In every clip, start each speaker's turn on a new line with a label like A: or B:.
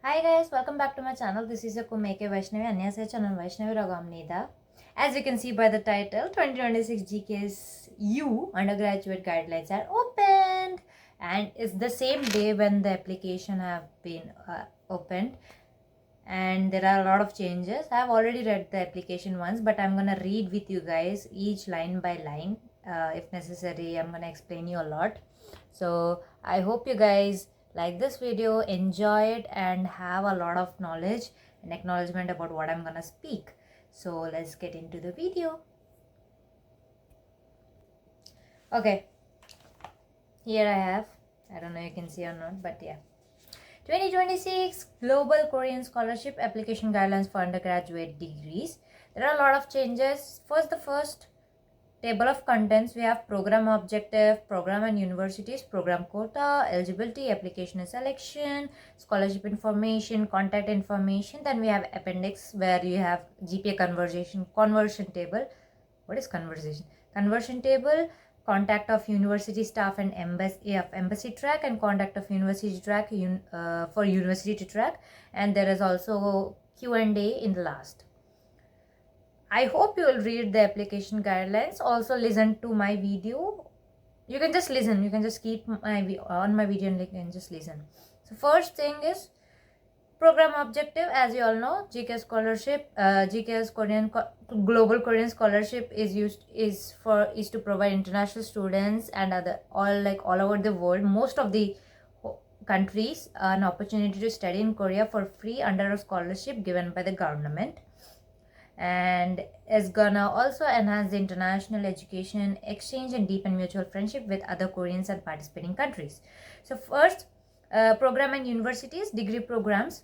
A: Hi guys, welcome back to my channel. This is your Kumeke Vaishnavi Anyase channel Vaishnavi Ragamnida. As you can see by the title, 2026 Gks-U undergraduate guidelines are opened, and it's the same day when the application have been opened, and there are a lot of changes. I have already read the application once, but I'm gonna read with you guys each line by line. If necessary, I'm gonna explain you a lot. So I hope you guys like this video, enjoy it, and have a lot of knowledge and acknowledgement about what I'm gonna speak. So let's get into the video. Okay, here I have, I don't know you can see or not, but yeah, 2026 Global Korean Scholarship Application Guidelines for Undergraduate Degrees. There are a lot of changes. The first table of contents, we have program objective, program and universities, program quota, eligibility, application and selection, scholarship information, contact information. Then we have appendix where you have GPA conversion table. What is conversation? Conversion table, contact of university staff and embassy track, and contact of university track for university track. And there is also Q&A in the last. I hope you will read the application guidelines. Also listen to my video. You can just listen. You can just keep on my video and you can just listen. So first thing is program objective. As you all know, GKS scholarship, Global Korean Scholarship is to provide international students and all over the world, most of the countries, an opportunity to study in Korea for free under a scholarship given by the government, and is gonna also enhance the international education exchange and deepen mutual friendship with other Koreans and participating countries. So first, program and universities, degree programs.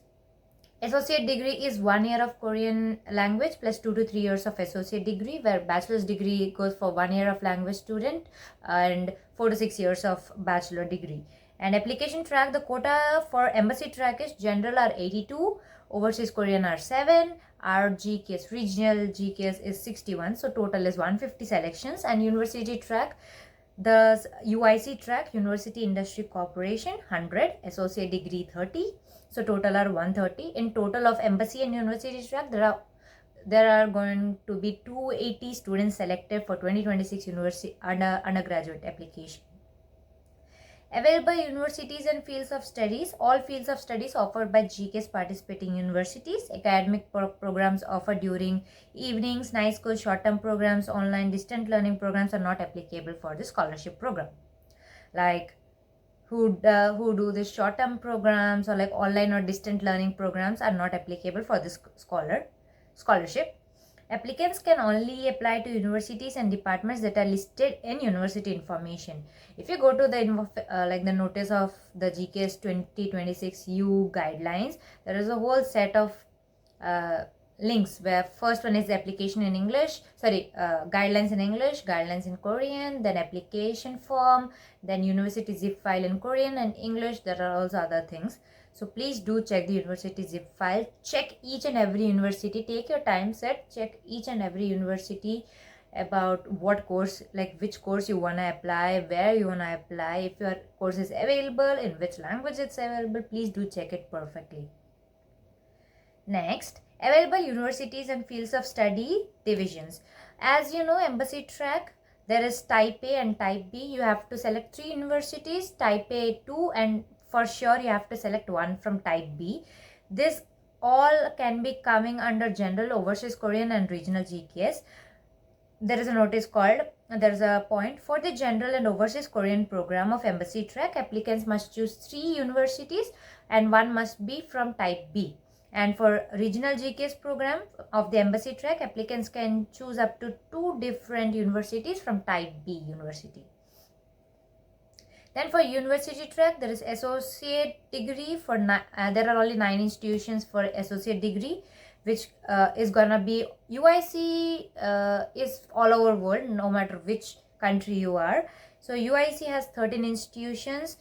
A: Associate degree is 1 year of Korean language plus 2 to 3 years of associate degree, where bachelor's degree goes for 1 year of language student and 4 to 6 years of bachelor degree. And application track, the quota for embassy track is general are 82, overseas Korean are 7, our GKS, regional GKS is 61, so total is 150 selections. And university track, the UIC track, University Industry Corporation, 100, associate degree 30, so total are 130. In total of embassy and university track, there are going to be 280 students selected for 2026 university undergraduate application. Available universities and fields of studies. All fields of studies offered by GKS participating universities. Academic programs offered during evenings, night school, short-term programs, online distant learning programs are not applicable for the scholarship program. Like who do the short-term programs or like online or distant learning programs are not applicable for this scholarship. Applicants can only apply to universities and departments that are listed in university information. If you go to the the notice of the GKS 2026 U guidelines, there is a whole set of links where first one is the application in English, guidelines in English, guidelines in Korean, then application form, then university zip file in Korean and English. There are also other things. So please do check the university zip file. Check each and every university. Take your time set. Check each and every university about what course, like which course you want to apply, where you want to apply, if your course is available, in which language it's available. Please do check it perfectly. Next, available universities and fields of study divisions. As you know, embassy track, there is type A and type B. You have to select 3 universities, type A 2, and for sure you have to select one from type B. This all can be coming under general, overseas Korean and regional GKS. There is a notice called, there is a point for the general and overseas Korean program of embassy track. Applicants must choose 3 universities and one must be from type B. And for regional GKS program of the embassy track, applicants can choose up to 2 different universities from type B university. Then for university track, there is associate degree for there are only 9 institutions for associate degree, which is gonna be UIC is all over world, no matter which country you are. So UIC has 13 institutions.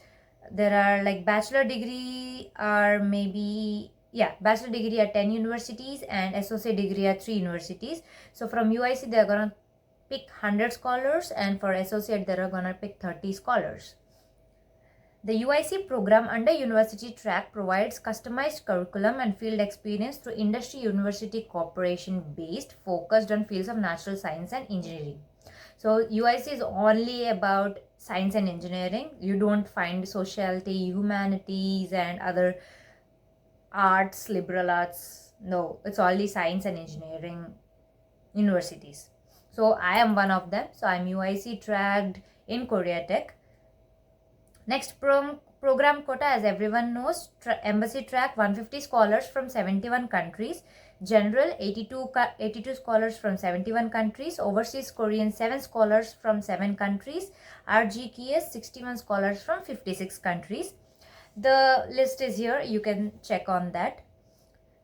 A: There are like bachelor degree are bachelor degree are 10 universities and associate degree are 3 universities. So from UIC, they're gonna pick 100 scholars, and for associate, they're gonna pick 30 scholars. The UIC program under university track provides customized curriculum and field experience through industry university cooperation based, focused on fields of natural science and engineering. So UIC is only about science and engineering. You don't find sociality, humanities and other arts, liberal arts. No, it's only science and engineering universities. So I am one of them. So I'm UIC tracked in Korea Tech. Next program quota, as everyone knows, embassy track 150 scholars from 71 countries, general 82 scholars from 71 countries, overseas Korean 7 scholars from 7 countries, RGKS 61 scholars from 56 countries. The list is here, you can check on that.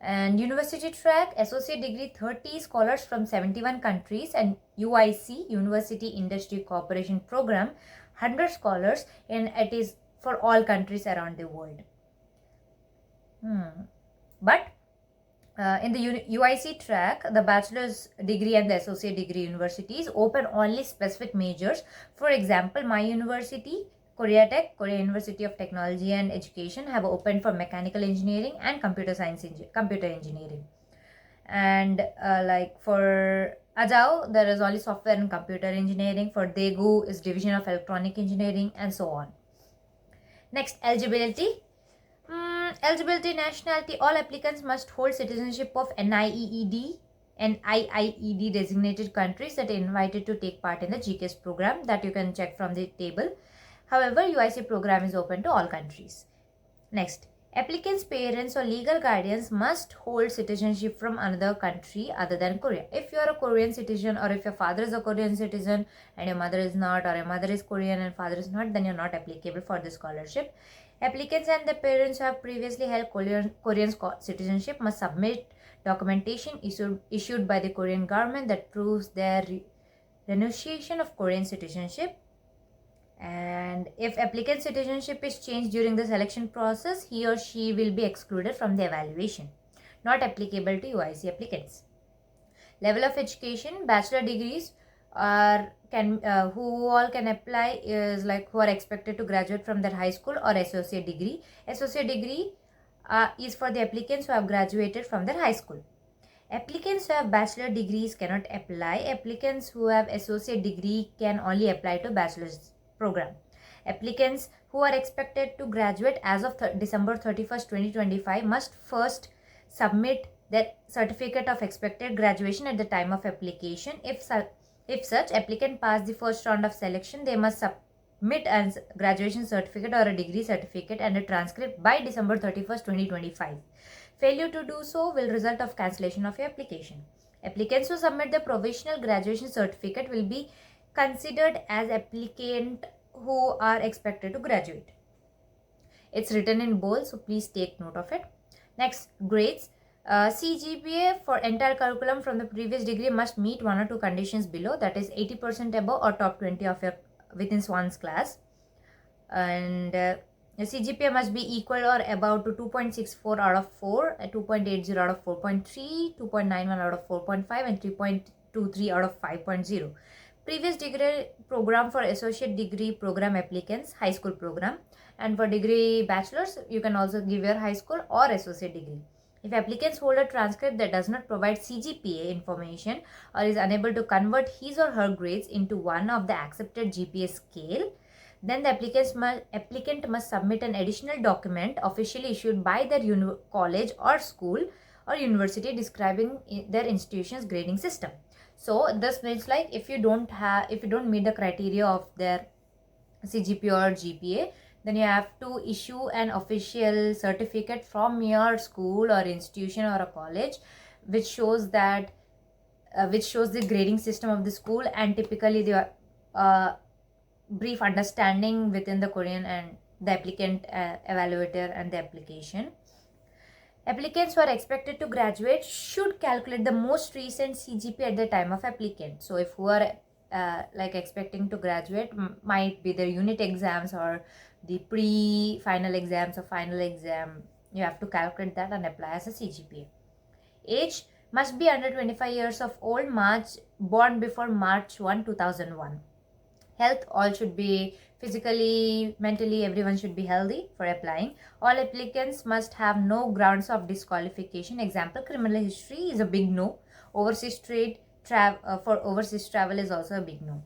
A: And university track, associate degree 30 scholars from 71 countries, and UIC, University Industry Cooperation Program, 100 scholars, and it is for all countries around the world. But in the UIC track, the bachelor's degree and the associate degree universities open only specific majors. For example, my university, Korea Tech, Korea University of Technology and Education, have opened for mechanical engineering and computer engineering. And like for Ajao, there is only software and computer engineering. For Daegu is division of electronic engineering, and so on. Next, eligibility. Eligibility nationality. All applicants must hold citizenship of NIEED and IIED designated countries that are invited to take part in the Gks program, that you can check from the table. However, UIC program is open to all countries. Next, applicants' parents or legal guardians must hold citizenship from another country other than Korea. If you are a Korean citizen, or if your father is a Korean citizen and your mother is not, or your mother is Korean and father is not, then you're not applicable for the scholarship. Applicants and their parents who have previously held Korean citizenship must submit documentation issued by the Korean government that proves their renunciation of Korean citizenship. And if applicant citizenship is changed during the selection process, he or she will be excluded from the evaluation. Not applicable to UIC applicants. Level of education, bachelor degrees who all can apply is like who are expected to graduate from their high school or associate degree. Associate degree is for the applicants who have graduated from their high school. Applicants who have bachelor degrees cannot apply. Applicants who have associate degree can only apply to bachelor's program. Applicants who are expected to graduate as of December 31st, 2025 must first submit their certificate of expected graduation at the time of application. If such applicant passed the first round of selection, they must submit a graduation certificate or a degree certificate and a transcript by December 31st, 2025. Failure to do so will result of cancellation of your application. Applicants who submit the provisional graduation certificate will be considered as applicant who are expected to graduate. It's written in bold, so please take note of it. Next, grades. CGPA for entire curriculum from the previous degree must meet one or two conditions below, that is 80% above or top 20 of your within one's class. And CGPA must be equal or above to 2.64 out of 4, 2.80 out of 4.3, 2.91 out of 4.5 and 3.23 out of 5.0. Previous degree program for associate degree program applicants, high school program, and for degree bachelors, you can also give your high school or associate degree. If applicants hold a transcript that does not provide CGPA information or is unable to convert his or her grades into one of the accepted GPA scale, then the applicant must submit an additional document officially issued by their college or school or university describing their institution's grading system. So this means like if you don't meet the criteria of their CGPA or GPA, then you have to issue an official certificate from your school or institution or a college which shows that which shows the grading system of the school and typically the brief understanding within the Korean and the applicant evaluator and the application. Applicants who are expected to graduate should calculate the most recent CGPA at the time of applicant. So if who are like expecting to graduate might be the unit exams or the pre-final exams or final exam, you have to calculate that and apply as a CGPA. Age must be under 25 years of old, born before March 1, 2001. Health, all should be physically, mentally, everyone should be healthy for applying. All applicants must have no grounds of disqualification. Example, criminal history is a big no. Overseas trade for overseas travel is also a big no.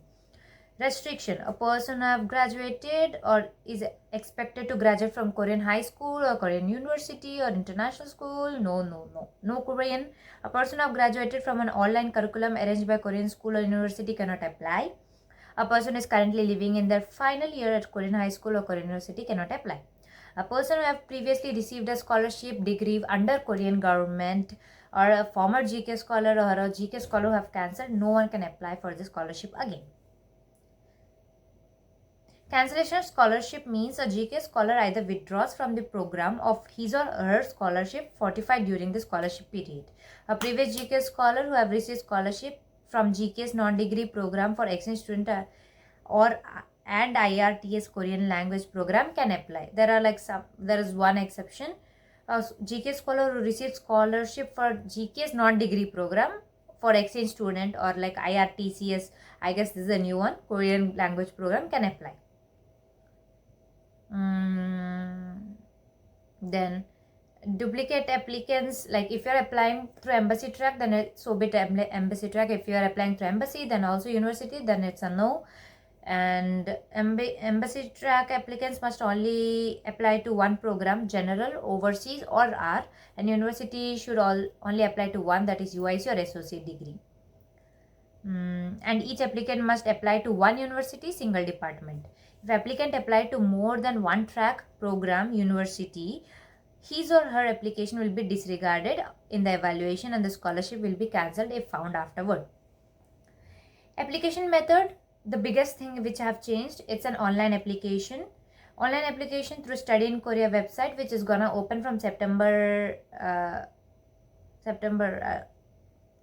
A: Restriction, a person who have graduated or is expected to graduate from Korean high school or Korean university or international school, no Korean. A person who have graduated from an online curriculum arranged by Korean school or university cannot apply. A person is currently living in their final year at Korean high school or Korean university cannot apply. A person who have previously received a scholarship degree under Korean government, or a former GK scholar or a GK scholar who have cancelled, no one can apply for the scholarship again. Cancellation of scholarship means a GK scholar either withdraws from the program of his or her scholarship fortified during the scholarship period. A previous GK scholar who have received scholarship from GK's non-degree program for exchange student and IRTS Korean language program can apply. There is one exception. A GK scholar who receives scholarship for GK's non-degree program for exchange student or like IRTCS, I guess this is a new one, Korean language program can apply. Then duplicate applicants, like if you're applying through embassy track, then it's so bit embassy track. If you're applying through embassy, then also university, then it's a no. And embassy track applicants must only apply to one program, general, overseas or R, and university should only apply to one, that is UIC or associate degree. And each applicant must apply to one university, single department. If applicant apply to more than one track, program, university, his or her application will be disregarded in the evaluation and the scholarship will be cancelled if found afterward. Application method, the biggest thing which I have changed, it's an online application. Online application through Study in Korea website, which is gonna open from September.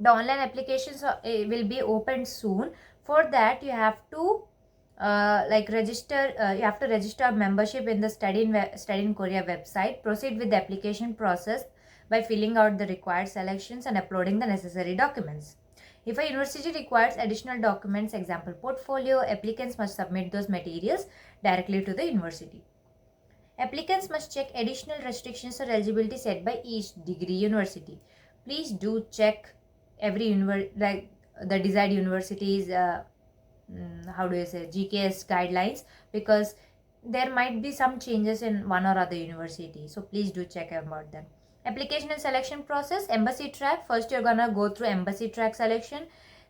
A: The online applications will be opened soon. For that, you have to register. You have to register membership in the Study in Korea website. Proceed with the application process by filling out the required selections and uploading the necessary documents. If a university requires additional documents, example portfolio, applicants must submit those materials directly to the university. Applicants must check additional restrictions or eligibility set by each degree university. Please do check every the desired universities GKS guidelines, because there might be some changes in one or other university, so please do check about them. Application and selection process, embassy track, first you're gonna go through embassy track selection,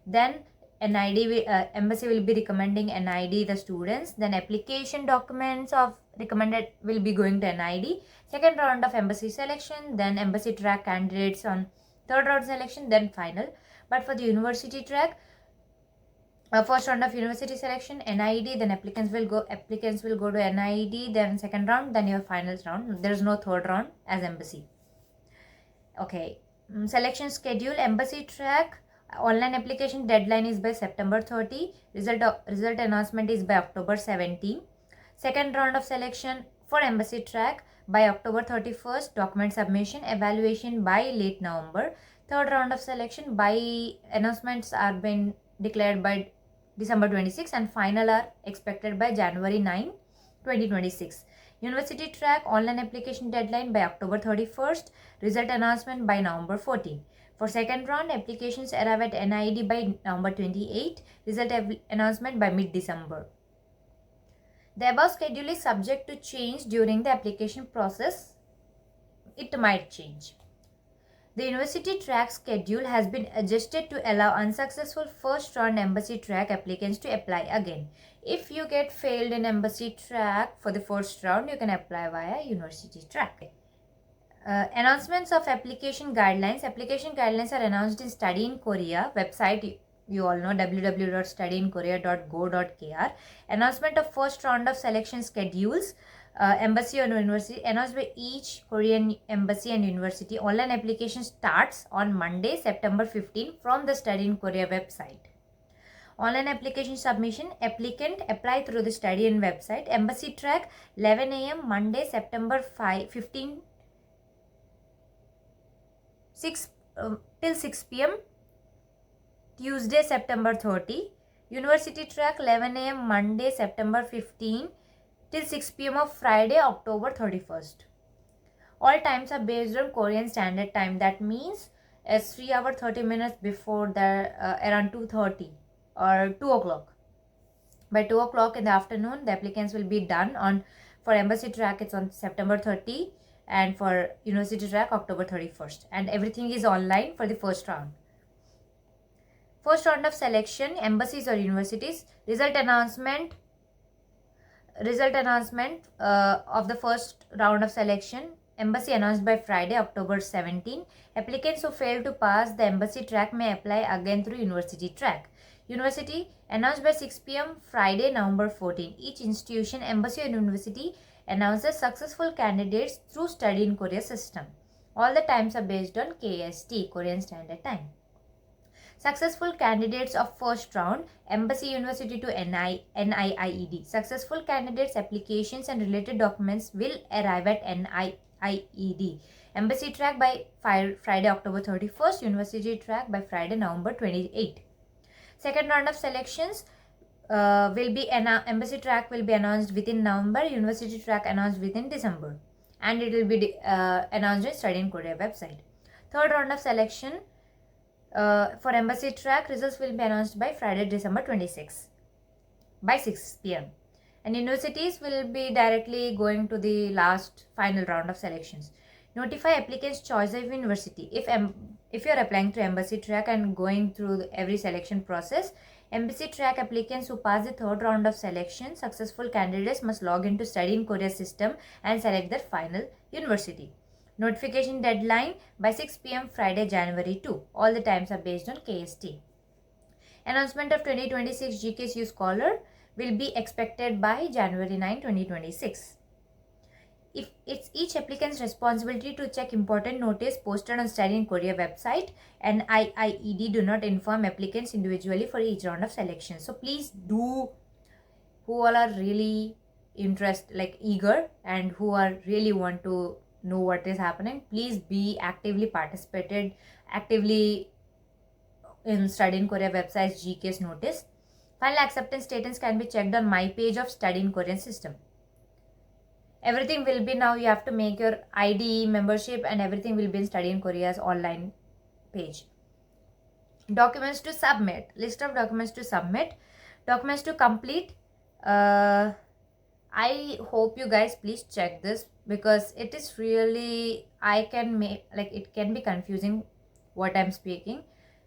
A: then embassy will be recommending NID the students, then application documents of recommended will be going to NID, second round of embassy selection, then embassy track candidates on third round selection, then final. But for the university track, first round of university selection, NID, then applicants will go to NID, then second round, then your final round. There is no third round as embassy. Okay, selection schedule, embassy track, online application deadline is by September 30, result announcement is by October 17. Second round of selection for embassy track by October 31st, document submission, evaluation by late November. Third round of selection by announcements are been declared by December 26 and final are expected by January 9, 2026. University track online application deadline by October 31st, result announcement by November 14. For second round, applications arrive at NID by November 28, result announcement by mid-December. The above schedule is subject to change during the application process. It might change. The university track schedule has been adjusted to allow unsuccessful first round embassy track applicants to apply again. If you get failed in embassy track for the first round, you can apply via university track. Announcements of application guidelines. Application guidelines are announced in Study in Korea website. You all know www.studyinkorea.go.kr. Announcement of first round of selection schedules. Embassy or university announced by each Korean embassy and university. Online application starts on Monday, September 15 from the Study in Korea website. Online application submission, applicant apply through the Study in website. Embassy track 11 a.m. Monday, September 15 till 6 p.m. Tuesday, September 30. University track 11 a.m. Monday, September 15 till 6 p.m. of Friday, October 31st. All times are based on Korean Standard Time. That means it's 3 hours 30 minutes before the around 2:30 or 2 o'clock. By 2 o'clock in the afternoon, the applicants will be done on. For embassy track, it's on September 30, and for university track, October 31st. And everything is online for the first round. First round of selection, embassies or universities. Result announcement of the first round of selection. Embassy announced by Friday, October 17. Applicants who fail to pass the embassy track may apply again through university track. University announced by 6 p.m. Friday, November 14. Each institution, embassy or university announces successful candidates through Study in Korea system. All the times are based on KST, Korean Standard Time. Successful candidates of first round, embassy, university to NIIED. Successful candidates' applications and related documents will arrive at NIIED. Embassy track by Friday, October 31st. University track by Friday, November 28th. Second round of selections embassy track will be announced within November, university track announced within December, and it will be announced on Study in Korea website. Third round of selection for embassy track, results will be announced by Friday, December 26 by 6 p.m. And universities will be directly going to the last final round of selections. Notify applicants' choice of university. If you are applying to embassy track and going through every selection process, embassy track applicants who pass the third round of selection, successful candidates must log into Study in Korea system and select their final university. Notification deadline by 6 p.m. Friday, January 2. All the times are based on KST. Announcement of 2026 Gks-U Scholar will be expected by January 9, 2026. It's each applicant's responsibility to check important notice posted on Study in Korea website, and IIED do not inform applicants individually for each round of selection. So please do, who all are really eager and who are really want to know what is happening, please be actively in Study in Korea website's GK's notice. Final acceptance status can be checked on my page of Study in Korean system. Everything will be now, you have to make your ID, membership, and everything will be in Study in Korea's online page. Documents to submit. List of documents to submit. Documents to complete. I hope you guys please check this, because it is really, it can be confusing what I'm speaking.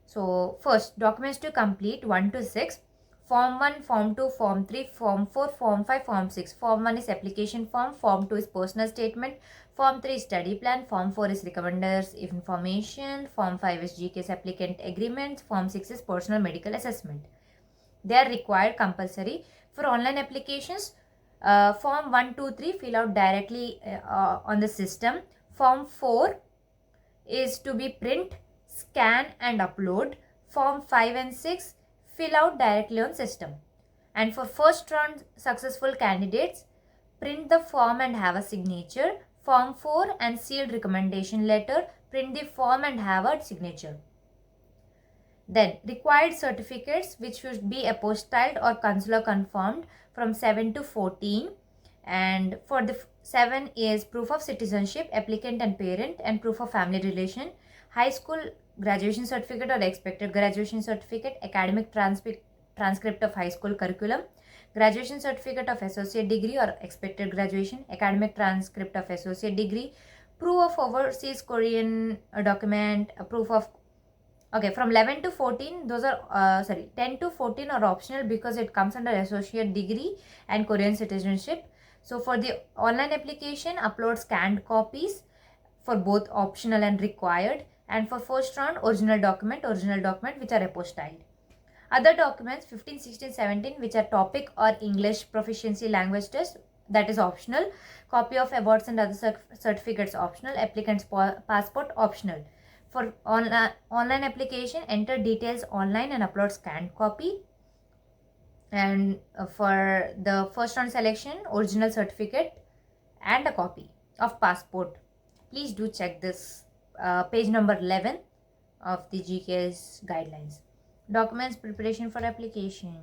A: So first, documents to complete 1 to 6. Form 1, Form 2, Form 3, Form 4, Form 5, Form 6. Form 1 is application form, Form 2 is personal statement, Form 3 is study plan, Form 4 is recommenders information, Form 5 is GK's applicant agreement, Form 6 is personal medical assessment. They are required compulsory. For online applications, Form 1, 2, 3 fill out directly on the system. Form 4 is to be print, scan and upload. Form 5 and 6 fill out directly on system. And for first round successful candidates, print the form and have a signature. Form 4 and sealed recommendation letter, print the form and have a signature. Then required certificates, which should be apostilled or consular confirmed from 7 to 14. And for the 7 is proof of citizenship, applicant and parent, and proof of family relation, high school graduation certificate or expected graduation certificate, academic transcript of high school curriculum, graduation certificate of associate degree or expected graduation, academic transcript of associate degree, proof of overseas Korean document, a proof of, okay, from 11 to 14, those are, 10 to 14 are optional because it comes under associate degree and Korean citizenship. So for the online application, upload scanned copies for both optional and required. And for first round, original document which are apostilled. Other documents 15, 16, 17 which are topic or English proficiency language test, that is optional. Copy of awards and other certificates optional. Applicant's passport optional. For online application, enter details online and upload scanned copy. And for the first round selection, original certificate and a copy of passport. Please do check this page number 11 of the GK's guidelines. Documents preparation for application.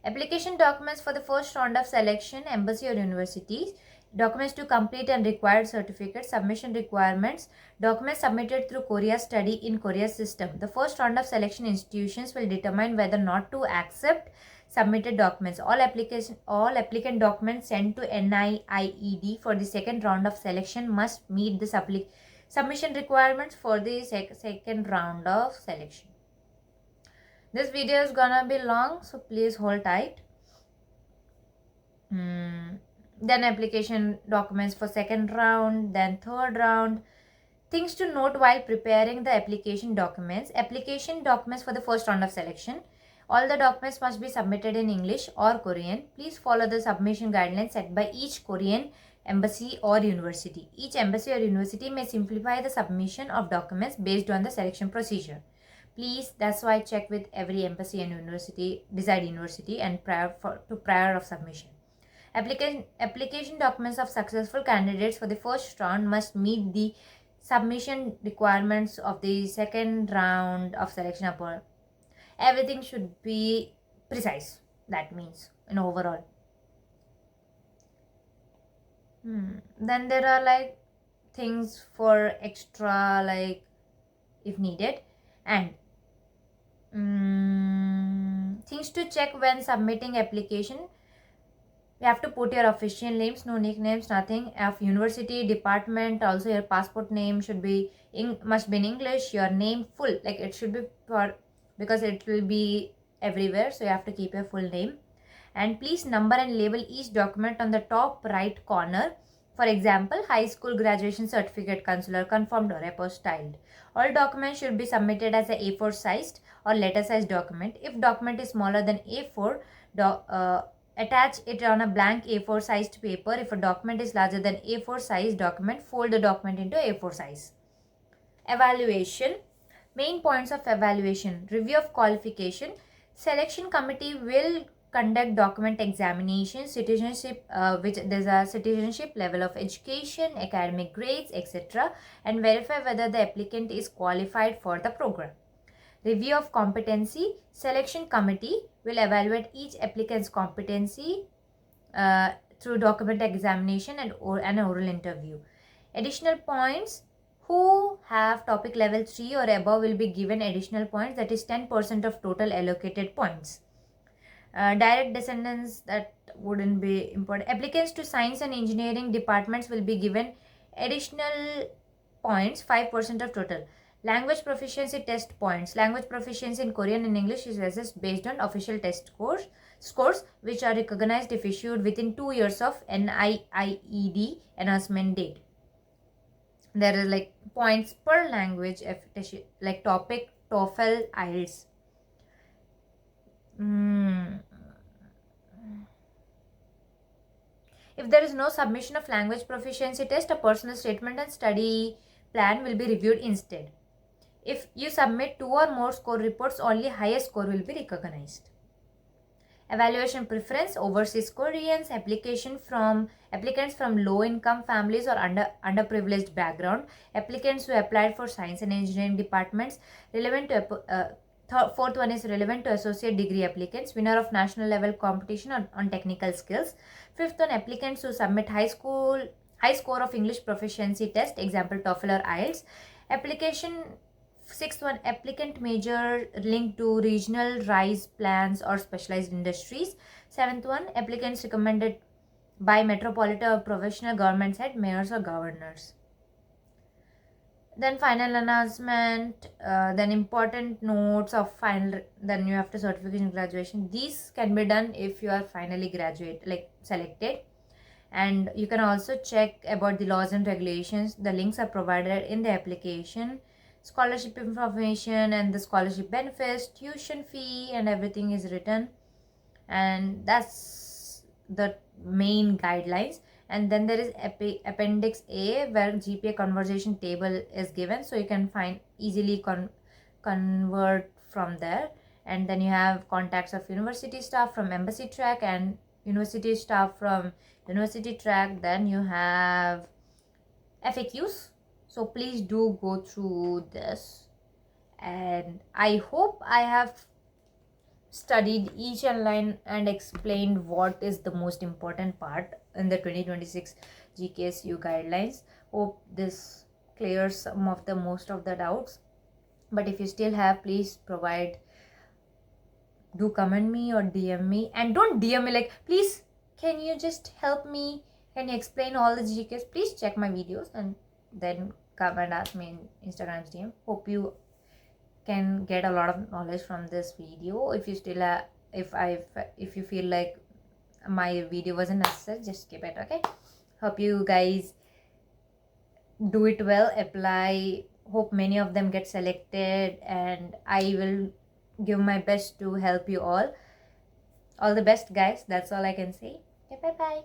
A: Application documents for the first round of selection, embassy or universities. Documents to complete and required certificates, submission requirements, documents submitted through Korea study in Korea system. The first round of selection institutions will determine whether not to accept submitted documents. All applicant documents sent to NIIED for the second round of selection must meet the submission requirements for the second round of selection. This video is gonna be long, so please hold tight. Then application documents for second round, then third round. Things to note while preparing the application documents. Application documents for the first round of selection. All the documents must be submitted in English or Korean. Please follow the submission guidelines set by each Korean embassy or university. Each embassy or university may simplify the submission of documents based on the selection procedure. Please, that's why check with every embassy and university, desired university, and prior of submission. Application documents of successful candidates for the first round must meet the submission requirements of the second round of selection. Everything should be precise. That means in overall. Then there are like things for extra, like if needed, and things to check when submitting application. You have to put your official names, no nicknames, nothing. Of university, department, also your passport name should be must be in English. Your name full, like it should be for, because it will be everywhere, so you have to keep your full name. And please number and label each document on the top right corner. For example, high school graduation certificate, consular confirmed or apostilled. All documents should be submitted as a A4 sized or letter sized document. If document is smaller than A4, attach it on a blank A4 sized paper. If a document is larger than A4 sized document, fold the document into A4 size. Evaluation. Main points of evaluation. Review of qualification. Selection committee will conduct document examination, citizenship, which there's a citizenship, level of education, academic grades, etc., and verify whether the applicant is qualified for the program. Review of competency. Selection committee will evaluate each applicant's competency through document examination and an oral interview. Additional points. Who have topic level 3 or above will be given additional points, that is 10% of total allocated points. Direct descendants, that wouldn't be important. Applicants to science and engineering departments will be given additional points, 5% of total. Language proficiency test points. Language proficiency in Korean and English is assessed based on official test scores which are recognized if issued within 2 years of NIIED announcement date. There are like points per language, like topic, TOEFL, IELTS. If there is no submission of language proficiency test, a personal statement and study plan will be reviewed instead. If you submit 2 or more score reports, only highest score will be recognized. Evaluation preference. Overseas Koreans, applicants from low-income families or underprivileged background, applicants who applied for science and engineering departments. Relevant to fourth one is relevant to associate degree applicants, winner of national level competition on technical skills. Fifth one, applicants who submit high score of English proficiency test, example TOEFL or IELTS. Sixth one, applicant major linked to regional RISE plans or specialized industries. Seventh one, applicants recommended by metropolitan or professional government head, mayors or governors. Then final announcement, then important notes of final, then you have to certification graduation. These can be done if you are finally selected. And you can also check about the laws and regulations. The links are provided in the application. Scholarship information and the scholarship benefits, tuition fee, and everything is written. And that's the main guidelines. And then there is appendix A, where GPA conversion table is given, so you can easily convert from there. And then you have contacts of university staff from embassy track and university staff from university track. Then you have FAQs, so please do go through this, and I hope I have studied each line and explained what is the most important part in the 2026 Gks-U guidelines. Hope this clears some of the most of the doubts. But if you still have, please do comment me or DM me. And don't DM me like, please, can you just help me? Can you explain all the GKs? Please check my videos and then come and ask me in Instagram's DM. Hope you can get a lot of knowledge from this video. If you still if you feel like my video wasn't necessary, just skip it. Okay, hope you guys do it well, apply. Hope many of them get selected, and I will give my best to help you all the best, guys. That's all I can say. Okay, bye bye.